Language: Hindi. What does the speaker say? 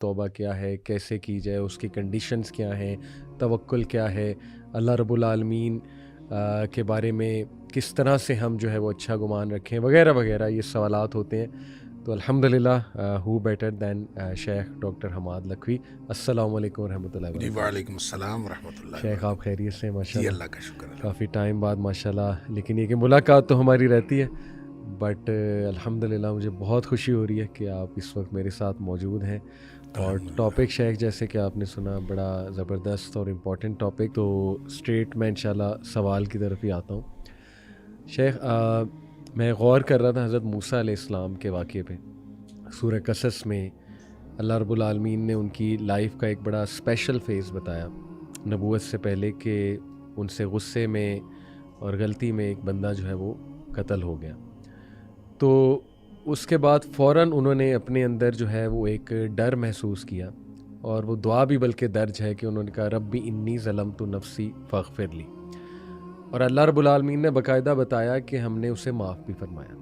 तौबा क्या है, कैसे की जाए, उसकी कंडीशंस क्या हैं, तवक्कुल क्या है, अल्लाह रब्बुल आलमीन के बारे में किस तरह से हम जो है वो अच्छा गुमान रखें वगैरह वगैरह, ये सवालात होते हैं। तो अल्हम्दुलिल्लाह who better than Sheikh doctor Hammad Lakhvi. अस्सलाम वालेकुम रहमतुल्लाहि व जी, बरकातहू। वालेकुम अस्सलाम रहमतुल्लाहि व शेख आप बरकातहू। खैरियत से हैं जी, माशाल्लाह? अल्लाह का शुक्र काफ़ी अल्हम्दुलिल्लाह। टाइम बाद माशाल्लाह, लेकिन ये कि मुलाकात तो हमारी रहती है। बट अल्हम्दुलिल्लाह मुझे बहुत खुशी हो रही है कि आप इस वक्त मेरे साथ मौजूद हैं। और अल्हम्दुलिल्लाह। टॉपिक शेख जैसे कि आपने सुना, बड़ा ज़बरदस्त और इम्पोर्टेंट टॉपिक। तो स्ट्रेट मैं इंशाल्लाह सवाल की तरफ ही आता हूँ। शेख मैं गौर कर रहा था हज़रत मूसा अलैहिस्सलाम के वाक़े पे। सूरह कसस में अल्लाह रब्बुल आलमीन ने उनकी लाइफ का एक बड़ा स्पेशल फ़ेज़ बताया नबूवत से पहले, कि उनसे गुस्से में और गलती में एक बंदा जो है वो कत्ल हो गया। तो उसके बाद फ़ौरन उन्होंने अपने अंदर जो है वो एक डर महसूस किया, और वो दुआ भी बल्कि दर्ज है कि उन्होंने कहा, रब्बी इन्नी ज़लमतु नफ़्सी फ़ग़फ़िर ली। और अल्लाह रब्बुल आलमीन ने बाकायदा बताया कि हमने उसे माफ़ भी फ़रमाया।